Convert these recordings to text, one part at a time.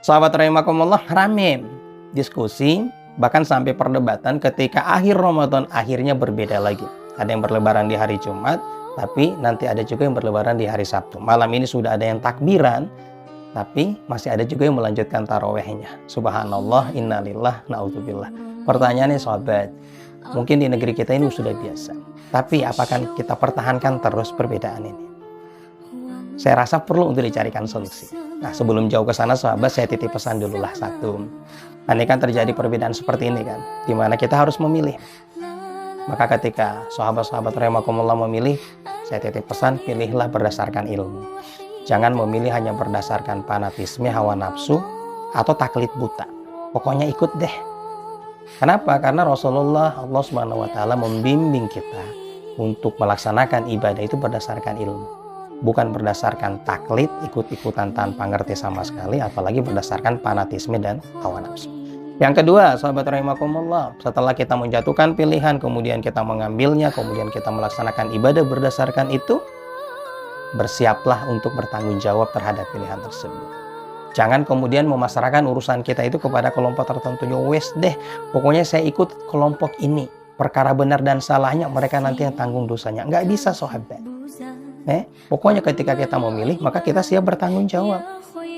Sahabat rahimakumullah, rame diskusi, bahkan sampai perdebatan ketika akhir Ramadan akhirnya berbeda lagi. Ada yang berlebaran di hari Jumat, tapi nanti ada juga yang berlebaran di hari Sabtu. Malam ini sudah ada yang takbiran, tapi masih ada juga yang melanjutkan tarawehnya. Subhanallah, innalillah, na'udzubillah. Pertanyaannya sahabat, mungkin di negeri kita ini sudah biasa, tapi apakah kita pertahankan terus perbedaan ini? Saya rasa perlu untuk dicarikan solusi. Nah, sebelum jauh ke sana sahabat, saya titip pesan dululah satu. Ini kan terjadi perbedaan seperti ini kan, dimana kita harus memilih. Maka ketika sahabat-sahabat rahimakumullah memilih, saya titip pesan, pilihlah berdasarkan ilmu. Jangan memilih hanya berdasarkan fanatisme, hawa nafsu, atau taklid buta. Pokoknya ikut deh. Kenapa? Karena Rasulullah, Allah SWT membimbing kita untuk melaksanakan ibadah itu berdasarkan ilmu. Bukan berdasarkan taklid, ikut-ikutan tanpa ngerti sama sekali, apalagi berdasarkan fanatisme dan hawa nafsu. Yang kedua, sahabat rahimakumullah, setelah kita menjatuhkan pilihan, kemudian kita mengambilnya, kemudian kita melaksanakan ibadah berdasarkan itu, bersiaplah untuk bertanggung jawab terhadap pilihan tersebut. Jangan kemudian memasrahkan urusan kita itu kepada kelompok tertentu. Ya wes deh, pokoknya saya ikut kelompok ini. Perkara benar dan salahnya mereka nanti yang tanggung dosanya. Nggak bisa sahabat. Pokoknya ketika kita memilih, maka kita siap bertanggung jawab.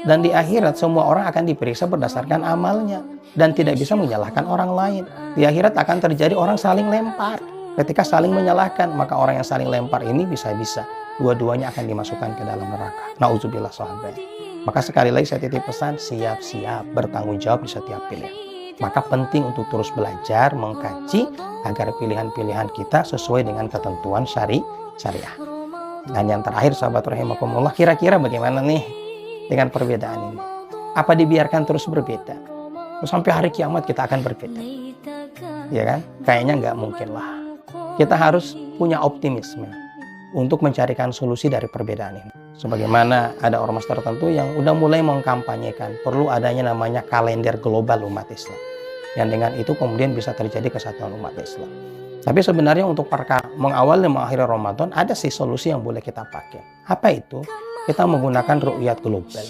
Dan di akhirat semua orang akan diperiksa berdasarkan amalnya. Dan tidak bisa menyalahkan orang lain. Di akhirat akan terjadi orang saling lempar. Ketika saling menyalahkan, maka orang yang saling lempar ini bisa-bisa dua-duanya akan dimasukkan ke dalam neraka. Nauzubillah sahabat. Maka sekali lagi saya titip pesan, siap-siap bertanggung jawab di setiap pilihan. Maka penting untuk terus belajar, mengkaji, agar pilihan-pilihan kita sesuai dengan ketentuan syariah. Dan yang terakhir sahabat rahimakumullah, kira-kira bagaimana nih dengan perbedaan ini? Apa dibiarkan terus berbeda? Sampai hari kiamat kita akan berbeda. Ya kan? Kayaknya nggak mungkin lah. Kita harus punya optimisme untuk mencarikan solusi dari perbedaan ini. Sebagaimana ada ormas tertentu yang udah mulai mengkampanyekan perlu adanya namanya kalender global umat Islam. Yang dengan itu kemudian bisa terjadi kesatuan umat Islam. Tapi sebenarnya untuk mengawali dan mengakhiri Ramadan ada sih solusi yang boleh kita pakai. Apa itu? Kita menggunakan ru'yat global.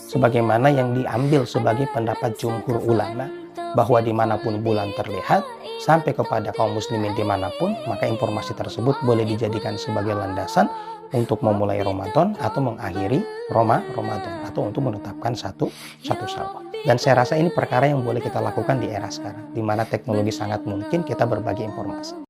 Sebagaimana yang diambil sebagai pendapat jumhur ulama, bahwa dimanapun bulan terlihat, sampai kepada kaum muslimin dimanapun, maka informasi tersebut boleh dijadikan sebagai landasan untuk memulai Ramadan atau mengakhiri Ramadan, atau untuk menetapkan satu Syawal. Dan saya rasa ini perkara yang boleh kita lakukan di era sekarang, di mana teknologi sangat mungkin kita berbagi informasi.